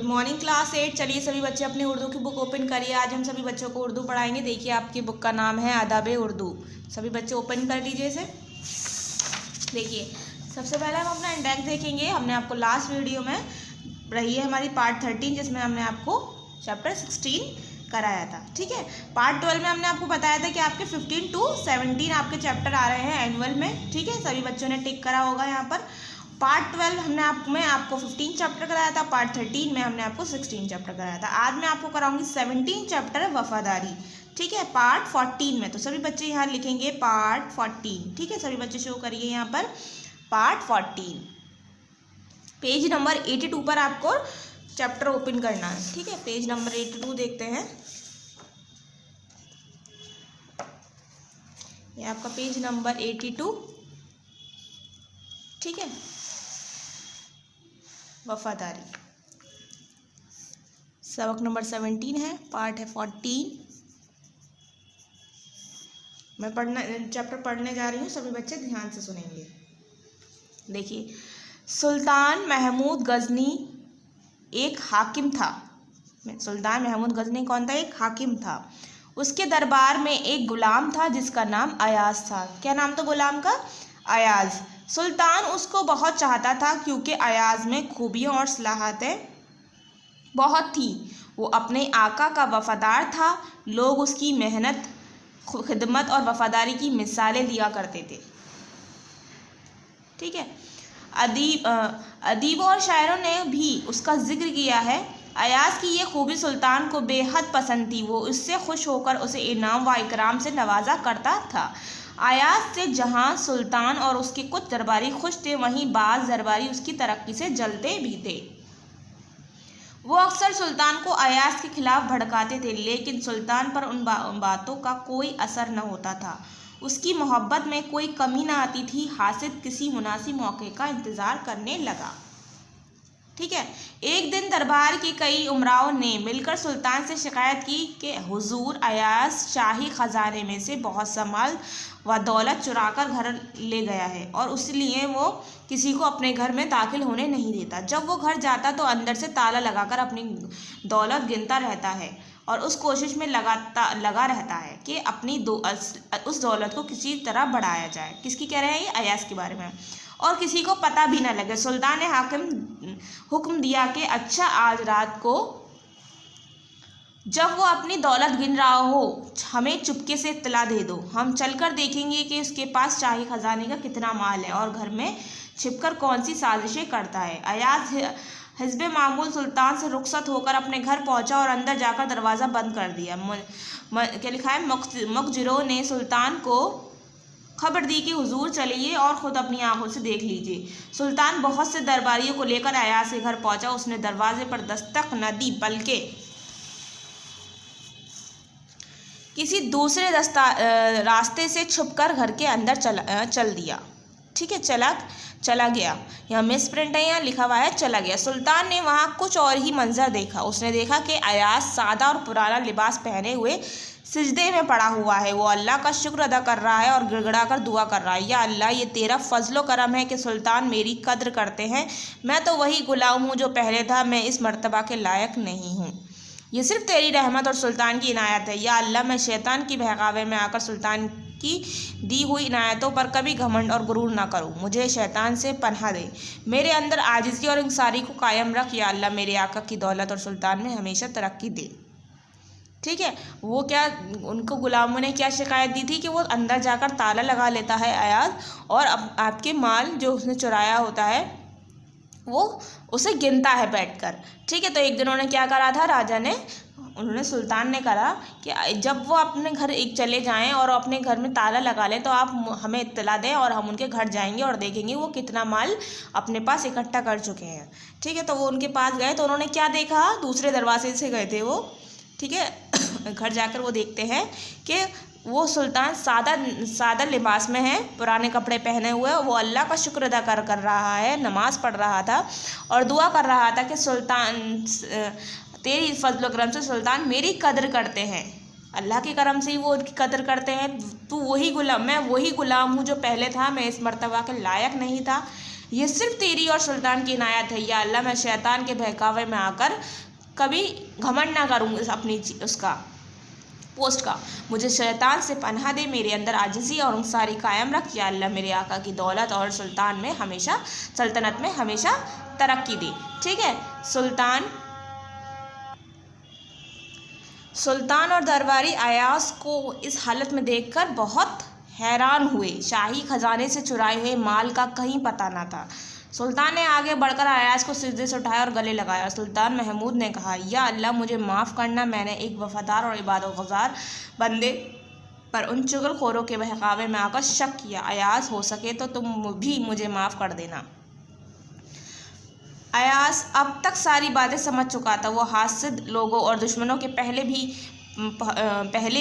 Morning class 8। चलिए सभी बच्चे अपनी उर्दू की बुक ओपन करिए। आज हम सभी बच्चों को उर्दू पढ़ाएंगे। देखिए आपकी बुक का नाम है अदब उर्दू। सभी बच्चे ओपन कर लीजिए इसे। देखिए सबसे पहले हम अपना इंडेक्स देखेंगे। हमने आपको लास्ट वीडियो में रही है हमारी पार्ट 13, जिसमें हमने आपको चैप्टर 16 कराया था। ठीक है, पार्ट 12 में हमने आपको बताया था कि आपके 15 to 17 आपके चैप्टर आ रहे हैं एनुअल में। ठीक है, सभी बच्चों ने टिक करा होगा यहाँ पर। पार्ट 12 हमने आपको 15 चैप्टर कराया था। पार्ट 13 में हमने आपको 16 चैप्टर कराया था। आज मैं आपको कराऊंगी 17 चैप्टर वफादारी। ठीक है, पार्ट 14 में। तो सभी बच्चे यहाँ लिखेंगे पार्ट 14। ठीक है, सभी बच्चे शो करिए यहाँ पर पार्ट 14। पेज नंबर 82 पर आपको चैप्टर ओपन करना है। ठीक है, पेज नंबर 82 देखते हैं। ये आपका पेज नंबर 82। ठीक है, वफादारी सबक नंबर 17 है, पार्ट है 14। मैं चैप्टर पढ़ने जा रही हूँ, सभी बच्चे ध्यान से सुनेंगे। देखिए, सुल्तान महमूद गजनी एक हाकिम था। सुल्तान महमूद गजनी कौन था? एक हाकिम था। उसके दरबार में एक गुलाम था जिसका नाम अयाज था। क्या नाम था गुलाम का? अयाज। सुल्तान उसको बहुत चाहता था क्योंकि अयाज में खूबियाँ और सलाहतें बहुत थी। वो अपने आका का वफादार था। लोग उसकी मेहनत, खिदमत और वफादारी की मिसालें दिया करते थे। ठीक है, अदीबों और शायरों ने भी उसका जिक्र किया है। अयाज की ये खूबी सुल्तान को बेहद पसंद थी। वो उससे खुश होकर उसे इनाम व इकराम से नवाजा करता था। अयाज से जहाँ सुल्तान और उसके कुछ दरबारी खुश थे, वहीं बाज़ दरबारी उसकी तरक्की से जलते भी थे। वो अक्सर सुल्तान को अयाज के खिलाफ भड़काते थे, लेकिन सुल्तान पर उन बातों का कोई असर न होता था। उसकी मोहब्बत में कोई कमी न आती थी। हासिद किसी मुनासिब मौके का इंतज़ार करने लगा। ठीक है, एक दिन दरबार के कई उमराओं ने मिलकर सुल्तान से शिकायत की कि हुजूर, अयाज शाही खजाने में से बहुत सा माल व दौलत चुरा कर घर ले गया है और इसलिए वो किसी को अपने घर में दाखिल होने नहीं देता। जब वो घर जाता तो अंदर से ताला लगाकर अपनी दौलत गिनता रहता है और उस कोशिश में लगा रहता है कि अपनी उस दौलत को किसी तरह बढ़ाया जाए। किसकी कह रहे हैं? ये अयाज के बारे में। और किसी को पता भी न लगे। सुल्तान ने हुक्म दिया कि अच्छा, आज रात को जब वो अपनी दौलत गिन रहा हो, हमें चुपके से इत्तला दे दो। हम चलकर देखेंगे कि उसके पास शाही खजाने का कितना माल है और घर में छिपकर कौन सी साजिशें करता है। अयाज हिस्बे मामूल सुल्तान से रुखसत होकर अपने घर पहुंचा और अंदर जाकर दरवाज़ा बंद कर दिया। क्या लिखा है? मुखजिरों ने सुल्तान को खबर दी कि हुजूर चलिए और ख़ुद अपनी आंखों से देख लीजिए। सुल्तान बहुत से दरबारियों को लेकर अयाज के घर पहुंचा। उसने दरवाजे पर दस्तक न दी, बल्कि किसी दूसरे रास्ते से छुपकर घर के अंदर चल दिया। ठीक है, चला गया। यहाँ मिस प्रिंट है, यहाँ लिखा हुआ है चला गया। सुल्तान ने वहाँ कुछ और ही मंजर देखा। उसने देखा कि अयाज सादा और पुराना लिबास पहने हुए सिजदे में पड़ा हुआ है। वो अल्लाह का शुक्र अदा कर रहा है और गिड़गिड़ा कर दुआ कर रहा है, या अल्लाह, ये तेरा फजलो करम है कि सुल्तान मेरी कद्र करते हैं। मैं तो वही गुलाम हूँ जो पहले था। मैं इस मर्तबा के लायक नहीं हूँ। ये सिर्फ तेरी रहमत और सुल्तान की इनायत है। या अल्लाह, मैं शैतान की बहकावे में आकर सुल्तान की दी हुई इनायतों पर कभी घमंड और गुरूर ना करूँ। मुझे शैतान से पनाह दे। मेरे अंदर आजिज़ी और इंसारी को कायम रख। या अल्लाह, मेरे आका की दौलत और सुल्तान में हमेशा तरक्की दे। ठीक है, वो क्या, उनको गुलामों ने क्या शिकायत दी थी कि वो अंदर जाकर ताला लगा लेता है अयाज, और आपके माल जो उसने चुराया होता है वो उसे गिनता है बैठकर। ठीक है, तो एक दिन उन्होंने क्या करा था, सुल्तान ने कहा कि जब वो अपने घर चले जाएं और अपने घर में ताला लगा लें तो आप हमें इत्तला दें और हम उनके घर जाएंगे और देखेंगे वो कितना माल अपने पास इकट्ठा कर चुके हैं। ठीक है, तो वो उनके पास गए तो उन्होंने क्या देखा, दूसरे दरवाजे से गए थे वो। ठीक है, घर जाकर वो देखते हैं कि वो सुल्तान सादा लिबास में है, पुराने कपड़े पहने हुए। वो अल्लाह का शुक्र अदा कर रहा है, नमाज़ पढ़ रहा था और दुआ कर रहा था कि सुल्तान, तेरी फजल करम से सुल्तान मेरी कदर करते हैं। अल्लाह के करम से ही वो उनकी कदर करते हैं। तू वही गुलाम, मैं वही गुलाम हूँ जो पहले था। मैं इस मर्तबा के लायक नहीं था, ये सिर्फ तेरी और सुल्तान की इनायत है। या अल्लाह, मैं शैतान के बहकावे में आकर कभी घमंड ना करूँगी अपनी उसका पोस्ट का। मुझे शैतान से पनाह दे, मेरे अंदर आजिज़ी और अंसारी कायम रख। या अल्लाह, मेरे आका की दौलत और सुल्तान में हमेशा, सल्तनत में हमेशा तरक्की दे। ठीक है। सुल्तान और दरबारी अयाज को इस हालत में देखकर बहुत हैरान हुए। शाही खजाने से चुराए हुए माल का कहीं पता न था। सुल्तान ने आगे बढ़कर अयाज को सिजदे से उठाया और गले लगाया। सुल्तान महमूद ने कहा, या अल्लाह, मुझे माफ़ करना, मैंने एक वफ़ादार और इबादतगुज़ार बंदे पर उन चुगलखोरों के बहकावे में आकर शक किया। अयाज, हो सके तो तुम भी मुझे माफ़ कर देना। अयाज अब तक सारी बातें समझ चुका था। वो हासिद लोगों और दुश्मनों के पहले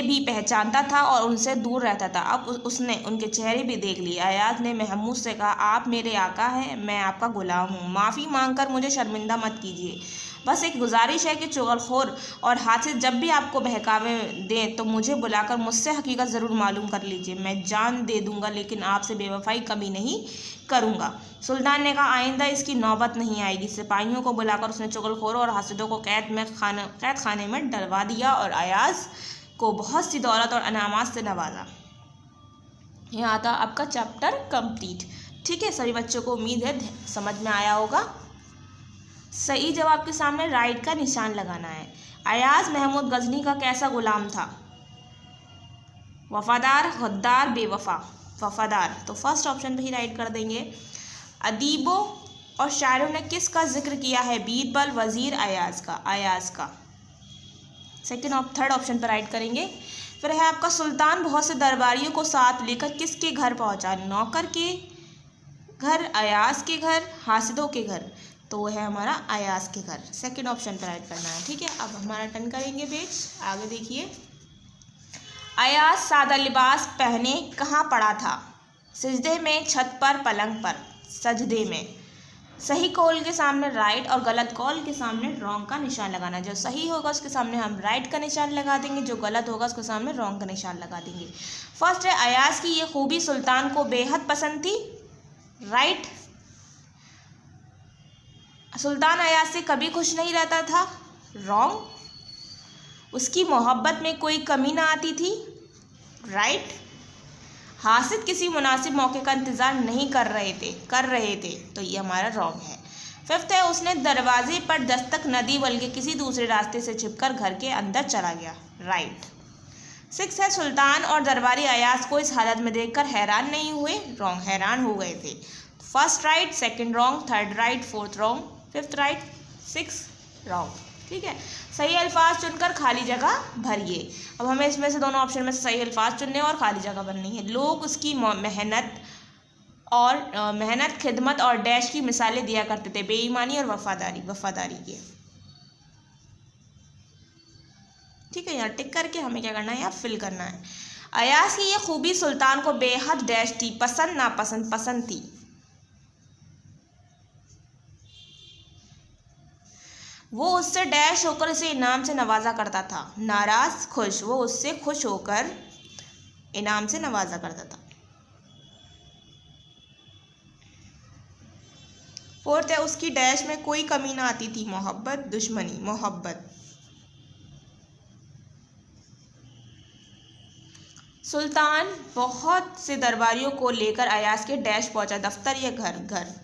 भी पहचानता था और उनसे दूर रहता था। अब उसने उनके चेहरे भी देख लिए। अयाज ने महमूद से कहा, आप मेरे आका हैं, मैं आपका गुलाम हूँ। माफ़ी मांगकर मुझे शर्मिंदा मत कीजिए। बस एक गुजारिश है कि चुगलखोर और हासिद जब भी आपको बहकावे दें तो मुझे बुलाकर मुझसे हकीकत ज़रूर मालूम कर लीजिए। मैं जान दे दूँगा लेकिन आपसे बेवफाई कभी नहीं करूँगा। सुल्तान ने कहा, आइंदा इसकी नौबत नहीं आएगी। सिपाहियों को बुलाकर उसने चुगलखोरों और हासिदों को कैद खाने में डलवा दिया और अयाज को बहुत सी दौलत और अनामात से नवाजा। यहाँ था आपका चैप्टर कंप्लीट। ठीक है, सभी बच्चों को उम्मीद है समझ में आया होगा। सही जवाब के सामने राइट का निशान लगाना है। अयाज महमूद गजनी का कैसा गुलाम था? वफादार, गद्दार, बेवफा। वफादार, तो फर्स्ट ऑप्शन पे ही राइट कर देंगे। अदीबों और शायरों ने किसका जिक्र किया है? बीरबल, वजीर, अयाज का। थर्ड ऑप्शन पर राइट करेंगे। फिर है आपका सुल्तान बहुत से दरबारियों को साथ लेकर किसके घर पहुंचा? नौकर के घर, अयाज के घर, हासिदों के घर। तो वो है हमारा अयाज के घर। सेकंड ऑप्शन पर राइट करना है। ठीक है, अब हमारा टर्न करेंगे पेज। आगे देखिए, अयाज सादा लिबास पहने कहाँ पड़ा था? सिजदे में, छत पर, पलंग पर। सजदे में। सही कौल के सामने राइट और गलत कौल के सामने रॉन्ग का निशान लगाना। जो सही होगा उसके सामने हम राइट का निशान लगा देंगे, जो गलत होगा उसके सामने रॉन्ग का निशान लगा देंगे। फर्स्ट है, अयाज की ये खूबी सुल्तान को बेहद पसंद थी। राइट। सुल्तान अयाज से कभी खुश नहीं रहता था। रॉन्ग। उसकी मोहब्बत में कोई कमी ना आती थी। राइट। हासिद किसी मुनासिब मौके का इंतज़ार नहीं कर रहे थे, तो ये हमारा रॉन्ग है। फिफ्थ है, उसने दरवाजे पर दस्तक न दी बल्कि किसी दूसरे रास्ते से छिपकर घर के अंदर चला गया। राइट। सिक्स है, सुल्तान और दरबारी अयाज को इस हालत में देखकर हैरान नहीं हुए। रॉन्ग, हैरान हो गए थे। First right, second wrong, third right, fourth wrong, fifth right, six wrong. ठीक है, सही अल्फाज चुनकर खाली जगह भरिए। अब हमें इसमें से दोनों ऑप्शन में से सही अल्फाज चुनने और खाली जगह भरनी है। लोग उसकी मेहनत, खिदमत और डैश की मिसालें दिया करते थे। बेईमानी और वफादारी के। ठीक है, यहाँ टिक करके हमें क्या करना है? यहाँ फिल करना है। अयाज की ये खूबी सुल्तान को बेहद डैश थी, पसंद नापसंद, पसंद थी। वो उससे डैश होकर इसे इनाम से नवाजा करता था। नाराज, खुश। वो उससे खुश होकर इनाम से नवाजा करता था। फोर्थ है, उसकी डैश में कोई कमी ना आती थी। मोहब्बत, दुश्मनी, मोहब्बत। सुल्तान बहुत से दरबारियों को लेकर अयाज के डैश पहुंचा, दफ्तर या घर।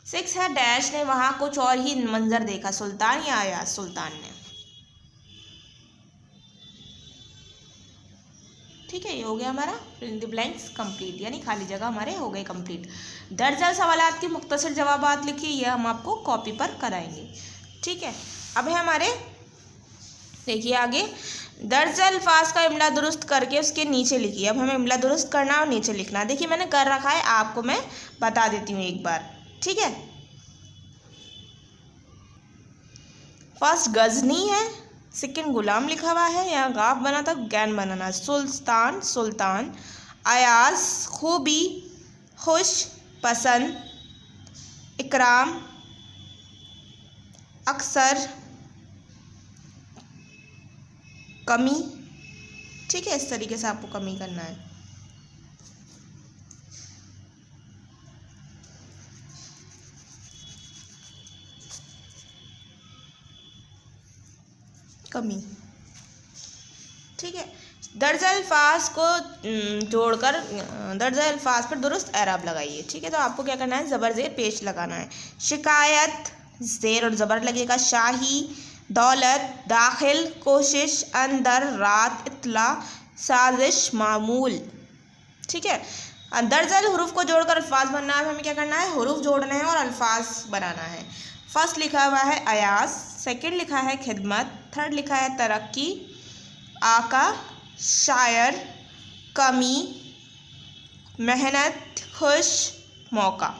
सिक्स है, डैश ने वहां कुछ और ही मंजर देखा। सुल्तान या अयाज? सुल्तान ने। ठीक है, ये हो गया हमारा fill in the blanks complete, यानी खाली जगह हमारे हो गए कंप्लीट। दर्जन सवालात के मुख्तसर जवाबात लिखिए, ये हम आपको कॉपी पर कराएंगे। ठीक है, अब है हमारे, देखिए आगे, दर्ज अल्फाज का इमला दुरुस्त करके उसके नीचे लिखिए। अब हमें इमला दुरुस्त करना है और नीचे लिखना है। देखिए मैंने कर रखा है, आपको मैं बता देती हूँ एक बार। ठीक है, फर्स्ट गजनी है, सेकंड गुलाम लिखा हुआ है, यहाँ गाफ बना था, गैन बनाना। सुल्तान, अयाज, खूबी, खुश, पसंद, इकराम, अक्सर, कमी। ठीक है, इस तरीके से आपको कमी करना है। कमी। ठीक है, दर्ज अल्फाज को जोड़कर दर्ज अल्फाज पर दुरुस्त एराब लगाइए। ठीक है, तो आपको क्या करना है, ज़बर ज़ेर पेश लगाना है। शिकायत, ज़ेर और ज़बर लगेगा। शाही, दौलत, दाखिल, कोशिश, अंदर, रात, इत्ला, साजिश, मामूल। ठीक है, दर्जल हुरूफ को जोड़कर अल्फाज बनना है। हमें क्या करना है, हुरूफ जोड़ने हैं और अल्फाज बनाना है। फर्स्ट लिखा हुआ है अयाज, सेकंड लिखा है खिदमत, थर्ड लिखा है तरक्की, आका, शायर, कमी, मेहनत, खुश, मौका।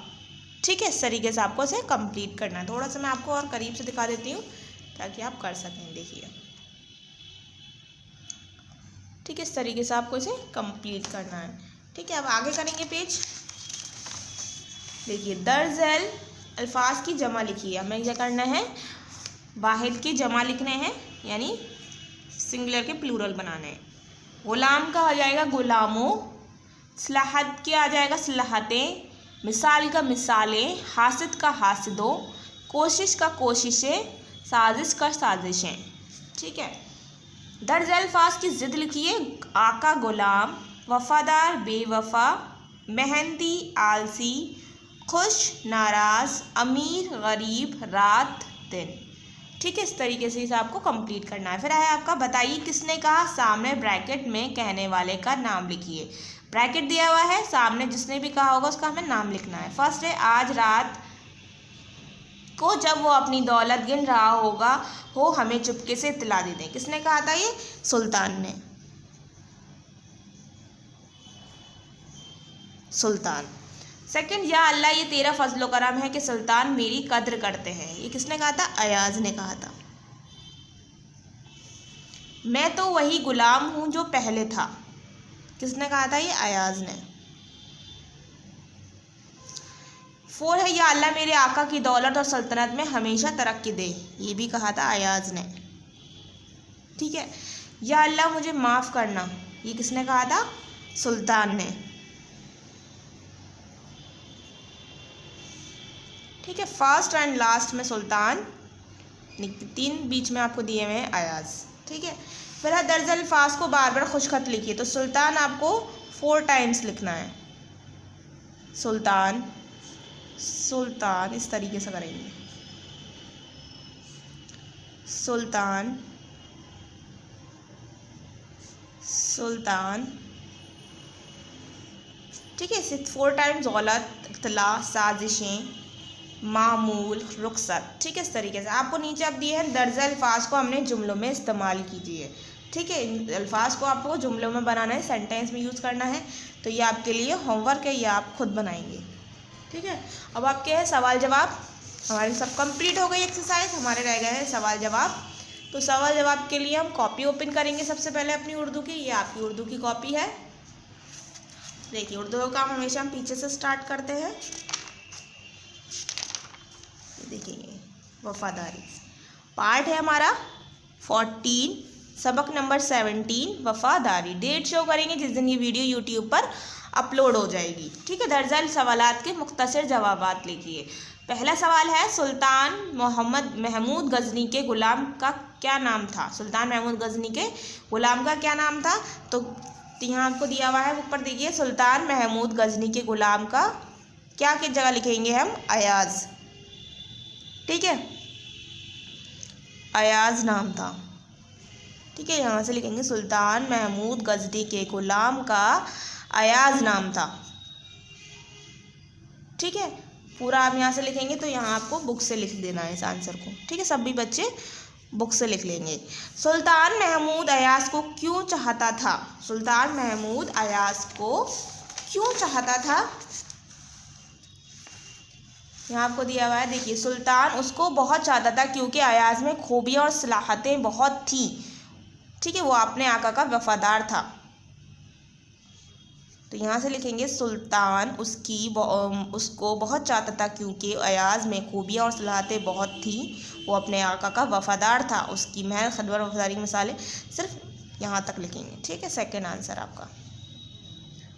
ठीक है, इस तरीके से आपको इसे कंप्लीट करना है। थोड़ा सा मैं आपको और करीब से दिखा देती हूँ ताकि आप कर सकें। देखिए, ठीक है, इस तरीके से आपको इसे कंप्लीट करना है। ठीक है, अब आगे करेंगे पेज। देखिए, दर्जल अल्फाज की जमा लिखिए। हमें क्या करना है, वाहिद की जमा लिखने हैं, यानी सिंगुलर के प्लूरल बनाने हैं। गुलाम का आ जाएगा गुलामों, सलाहत के आ जाएगा सलाहतें, मिसाल का मिसालें, हासिद का हासिदों, कोशिश का कोशिशें, साजिश का साजिशें। ठीक है, दर्ज अल्फाज की ज़िद लिखिए। आका गुलाम, वफादार बेवफा, मेहनती आलसी, खुश नाराज़, अमीर गरीब, रात दिन। ठीक है, इस तरीके से इसे आपको कंप्लीट करना है। फिर है आपका बताइए किसने कहा, सामने ब्रैकेट में कहने वाले का नाम लिखिए। ब्रैकेट दिया हुआ है, सामने जिसने भी कहा होगा उसका हमें नाम लिखना है। फर्स्ट है, आज रात को जब वो अपनी दौलत गिन रहा होगा हो हमें चुपके से इत्तला दे दें। किसने कहा था, ये सुल्तान ने, सुल्तान। सेकंड, या अल्लाह ये तेरा फजलो करम है कि सुल्तान मेरी कद्र करते हैं। ये किसने कहा था, अयाज ने कहा था। मैं तो वही गुलाम हूँ जो पहले था। किसने कहा था, ये अयाज ने। 4 है, या अल्लाह मेरे आका की दौलत और सल्तनत में हमेशा तरक्की दे। ये भी कहा था अयाज ने। ठीक है, या अल्लाह मुझे माफ़ करना। ये किसने कहा था, सुल्तान ने। ठीक है, फर्स्ट एंड लास्ट में सुल्तान, 3 बीच में आपको दिए हुए हैं अयाज। ठीक है, फिर है दर्ज अल्फाज को बार बार खुशखत लिखिए। तो सुल्तान आपको 4 टाइम्स लिखना है। सुल्तान, सुल्तान, इस तरीके से करेंगे। सुल्तान, सुल्तान। ठीक है, इसे 4 टाइम्स दौलत, इत्तला, साजिशें, मामूल, रुखसत। ठीक है, इस तरीके से आपको नीचे अब दिए हैं दर्ज अल्फाज को हमने जुमलों में इस्तेमाल कीजिए। ठीक है, इन अल्फाज को आपको जुमलों में बनाना है, सेंटेंस में यूज़ करना है। तो ये आपके लिए होमवर्क है, ये आप खुद बनाएंगे। ठीक है, अब आपके हैं सवाल जवाब। हमारी सब कंप्लीट हो गई एक्सरसाइज, हमारे रह गए हैं सवाल जवाब। तो सवाल जवाब के लिए हम कॉपी ओपन करेंगे सबसे पहले अपनी उर्दू की। ये आपकी उर्दू की कॉपी है। देखिए, उर्दू का काम हमेशा हम पीछे से स्टार्ट करते हैं। देखिए, वफादारी पार्ट है हमारा 14, सबक नंबर 17, वफादारी। डेट शो करेंगे जिस दिन ये वीडियो यूट्यूब पर अपलोड हो जाएगी। ठीक है, दर्जन सवालात के मुख्तसर जवाबात लिखिए। पहला सवाल है, सुल्तान मोहम्मद महमूद गजनी के गुलाम का क्या नाम था। सुल्तान महमूद गजनी के गुलाम का क्या नाम था। तो यहाँ आपको दिया हुआ है, ऊपर देखिए, सुल्तान महमूद गजनी के गुलाम का क्या किस जगह लिखेंगे हम, अयाज। ठीक है, अयाज नाम था। ठीक है, यहाँ से लिखेंगे सुल्तान महमूद गजनी के गुलाम का अयाज नाम था। ठीक है, पूरा आप यहाँ से लिखेंगे तो यहाँ आपको बुक से लिख देना है इस आंसर को। ठीक है, सभी बच्चे बुक से लिख लेंगे। सुल्तान महमूद अयाज को क्यों चाहता था। सुल्तान महमूद अयाज को क्यों चाहता था, यहाँ आपको दिया हुआ है। देखिए, सुल्तान उसको बहुत चाहता था क्योंकि अयाज में खूबियाँ और सलाहतें बहुत थी। ठीक है, वो अपने आका का वफादार था। तो यहाँ से लिखेंगे सुल्तान उसको बहुत चाहता था क्योंकि अयाज में खूबियाँ और सलाहतें बहुत थी, वो अपने आका का वफादार था। उसकी मेहनत, खिदमत और वफादारी की मिसालें, सिर्फ यहाँ तक लिखेंगे। ठीक है, सेकंड आंसर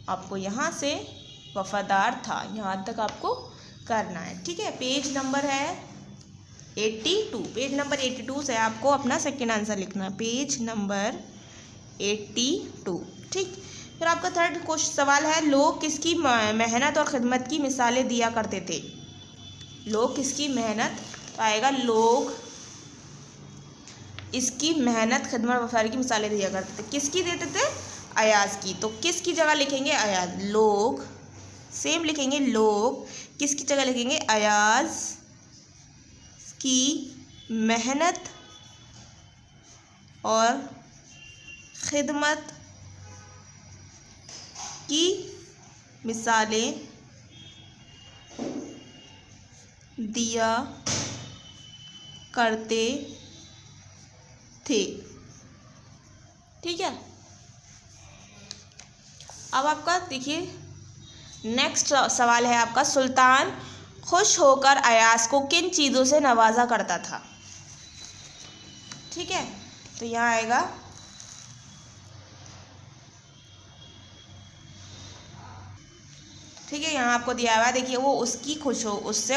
आपको यहाँ से वफादार था यहाँ तक आपको करना है। ठीक है, पेज नंबर है 82, पेज नंबर 82 से आपको अपना सेकेंड आंसर लिखना है, पेज नंबर 82। ठीक, फिर आपका थर्ड क्वेश्चन सवाल है, लोग किसकी मेहनत और खिदमत की मिसालें दिया करते थे। लोग किसकी मेहनत, तो आएगा लोग इसकी मेहनत खिदमत वफादारी की मिसालें दिया करते थे। किसकी देते थे, अयाज की। तो किसकी जगह लिखेंगे, अयाज। लोग सेम लिखेंगे, लोग किसकी जगह लिखेंगे, अयाज की मेहनत और खिदमत की मिसालें दिया करते थे। ठीक है, अब आपका देखिए नेक्स्ट सवाल है आपका, सुल्तान खुश होकर अयाज को किन चीज़ों से नवाजा करता था। ठीक है, तो यहाँ आएगा ठीक है, यहाँ आपको दिया हुआ है, देखिए वो उससे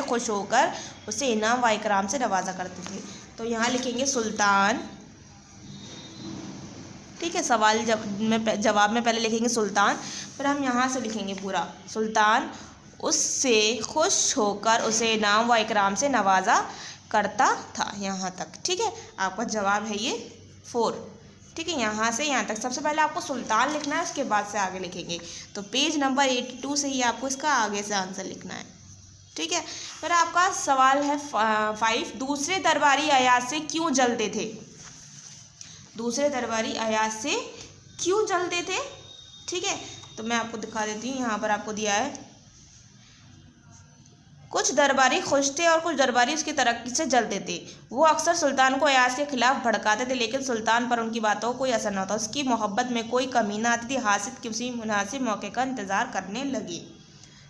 खुश होकर उसे इनाम व इकराम से नवाजा करते थे। तो यहाँ लिखेंगे सुल्तान। ठीक है, सवाल जवाब में पहले लिखेंगे सुल्तान, फिर हम यहाँ से लिखेंगे पूरा, सुल्तान उससे खुश होकर उसे इनाम व इकराम से नवाजा करता था, यहाँ तक। ठीक है, आपका जवाब है ये 4। ठीक है, यहाँ से यहाँ तक सबसे पहले आपको सुल्तान लिखना है, उसके बाद से आगे लिखेंगे। तो पेज नंबर 82 से ही आपको इसका आगे से आंसर लिखना है। ठीक है, फिर आपका सवाल है 5, दूसरे दरबारी अयाज से क्यों जलते थे। दूसरे दरबारी अयाज से क्यों जलते थे। ठीक है, तो मैं आपको दिखा देती हूँ, यहाँ पर आपको दिया है, कुछ दरबारी खुश थे और कुछ दरबारी उसकी तरक्की से जलते थे। वो अक्सर सुल्तान को अयाज के खिलाफ भड़काते थे, लेकिन सुल्तान पर उनकी बातों को कोई असर न होता। उसकी मोहब्बत में कोई कमी न आती थी। हासिद किसी मुनासिब मौके का इंतज़ार करने लगे।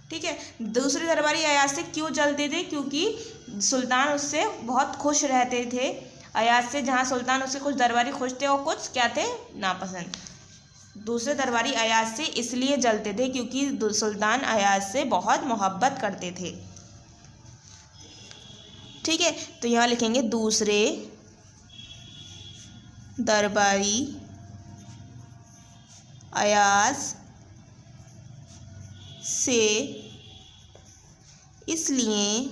ठीक है, दूसरे दरबारी अयाज से क्यों जलते थे, क्योंकि सुल्तान उससे बहुत खुश रहते थे। अयाज से, जहाँ सुल्तान उससे कुछ दरबारी खुश थे और कुछ क्या थे, नापसंद। दूसरे दरबारी अयाज से इसलिए जलते थे क्योंकि सुल्तान अयाज से बहुत मोहब्बत करते थे। ठीक है, तो यहाँ लिखेंगे दूसरे दरबारी अयाज से इसलिए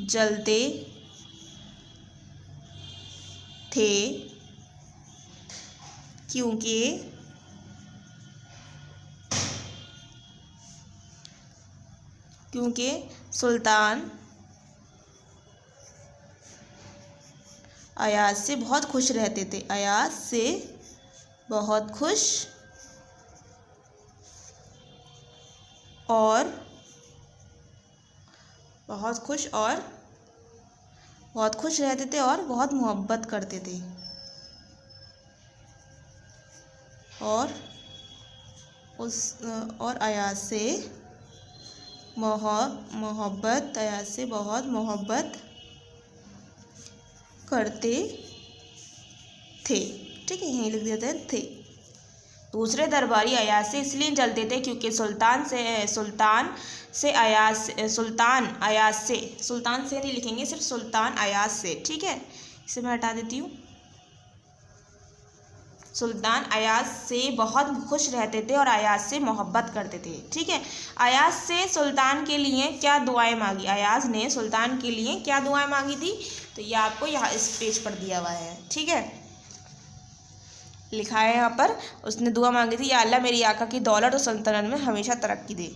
जलते थे क्योंकि सुल्तान अयाज से बहुत खुश रहते थे। अयाज से बहुत खुश और रहते थे और बहुत मोहब्बत करते थे। और अयाज से बहुत मोहब्बत करते थे। ठीक है, यहीं लिख देते हैं थे। दूसरे दरबारी अयाज से इसलिए जलते थे क्योंकि सुल्तान से नहीं लिखेंगे, सिर्फ सुल्तान अयाज से। ठीक है, इसे मैं हटा देती हूँ। सुल्तान अयाज से बहुत खुश रहते थे और अयाज से मोहब्बत करते थे। ठीक है, अयाज से सुल्तान के लिए क्या दुआएं मांगी। अयाज ने सुल्तान के लिए क्या दुआएं मांगी थी, तो ये आपको यहाँ इस पेज पर दिया हुआ है। ठीक है, लिखा है यहाँ पर, उसने दुआ मांगी थी, या अल्लाह मेरी आका की दौलत और सल्तनत में हमेशा तरक्की दे।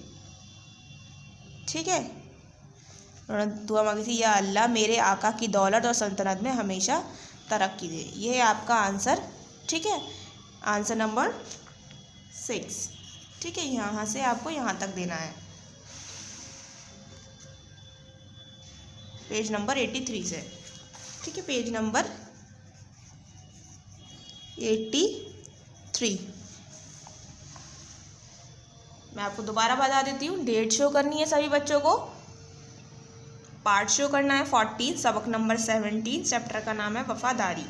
ठीक है, उन्होंने दुआ मांगी थी, या अल्लाह मेरे आका की दौलत और सल्तनत में हमेशा तरक्की दे। ये है आपका आंसर। ठीक है, आंसर नंबर 6। ठीक है, यहाँ से आपको यहाँ तक देना है, पेज नंबर 83 से। ठीक है, पेज नंबर 83। मैं आपको दोबारा बता देती हूँ, डेट शो करनी है सभी बच्चों को, पार्ट शो करना है 14, सबक नंबर 17, चैप्टर का नाम है वफादारी।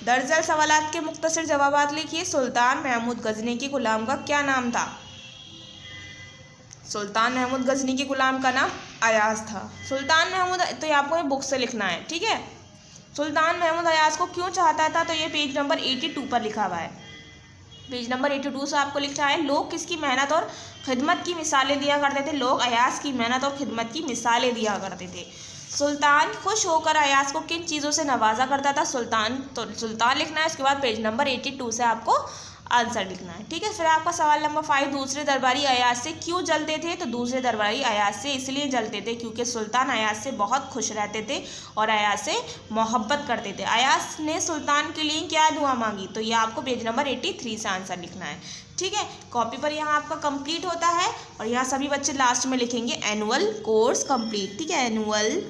दर्जल सवालात के मुख्तसर जवाबात लिखिए। सुल्तान महमूद गजनी के गुलाम का क्या नाम था। सुल्तान महमूद गजनी के गुलाम का नाम अयाज था। सुल्तान महमूद, तो ये आपको बुक से लिखना है, ठीक है। सुल्तान महमूद अयाज को क्यों चाहता था, तो ये पेज नंबर 82 पर लिखा हुआ है। पेज नंबर 82 से आपको लिखना है, लोग किसकी मेहनत और खिदमत की मिसालें दिया करते थे। लोग अयाज की मेहनत और खिदमत की मिसालें दिया करते थे। सुल्तान खुश होकर अयाज को किन चीज़ों से नवाजा करता था। सुल्तान, तो सुल्तान लिखना है। उसके बाद पेज नंबर 82 से आपको आंसर लिखना है, ठीक है। फिर आपका सवाल नंबर 5, दूसरे दरबारी अयाज से क्यों जलते थे। तो दूसरे दरबारी अयाज से इसलिए जलते थे क्योंकि सुल्तान अयाज से बहुत खुश रहते थे और अयाज से मोहब्बत करते थे। अयाज ने सुल्तान के लिए क्या दुआ मांगी, तो ये आपको पेज नंबर 83 से आंसर लिखना है, ठीक है। कॉपी पर यहाँ आपका कंप्लीट होता है और यहाँ सभी बच्चे लास्ट में लिखेंगे एनुअल कोर्स कंप्लीट, ठीक है। एनुअल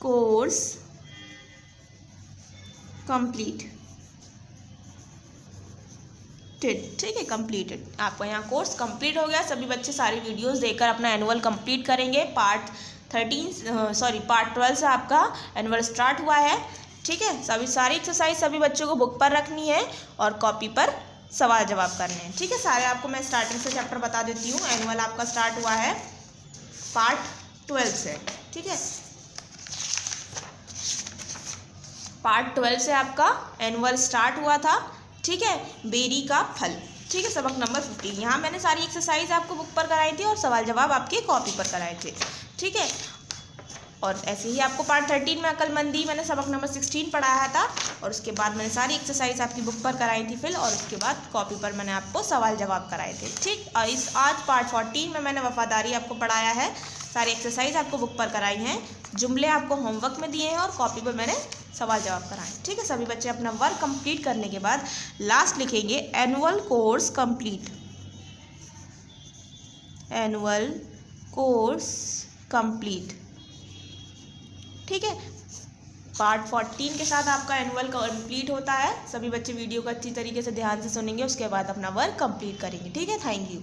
कोर्स कंप्लीट, ठीक है, कंप्लीटेड। आपका यहाँ कोर्स कंप्लीट हो गया। सभी बच्चे सारी वीडियोस देखकर अपना एनुअल कंप्लीट करेंगे। पार्ट 12 से आपका एनुअल स्टार्ट हुआ है, ठीक है। सारी एक्सरसाइज सभी बच्चों को बुक पर रखनी है और कॉपी पर सवाल जवाब करने हैं, ठीक है। सारे आपको मैं स्टार्टिंग से चैप्टर बता देती हूँ। एनुअल आपका स्टार्ट हुआ है पार्ट 12 से, ठीक है। पार्ट 12 से आपका एनुअल स्टार्ट हुआ था, ठीक है। बेरी का फल, ठीक है, सबक नंबर 15। यहाँ मैंने सारी एक्सरसाइज आपको बुक पर कराई थी और सवाल जवाब आपके कॉपी पर कराए थे, ठीक है। और ऐसे ही आपको पार्ट 13 में अक्लमंदी मैंने सबक नंबर 16 पढ़ाया था और उसके बाद मैंने सारी एक्सरसाइज आपकी बुक पर कराई थी फिर, और उसके बाद कॉपी पर मैंने आपको सवाल जवाब कराए थे, ठीक। और आज पार्ट 14 में मैंने वफादारी आपको पढ़ाया है। सारी एक्सरसाइज आपको बुक पर कराई हैं, जुमले आपको होमवर्क में दिए हैं और कॉपी पर मैंने सवाल जवाब कराएं, ठीक है। सभी बच्चे अपना वर्क कंप्लीट करने के बाद लास्ट लिखेंगे annual course complete, annual course complete, ठीक है। पार्ट 14 के साथ आपका एनुअल कंप्लीट होता है। सभी बच्चे वीडियो को अच्छी तरीके से ध्यान से सुनेंगे, उसके बाद अपना वर्क कंप्लीट करेंगे, ठीक है। Thank you.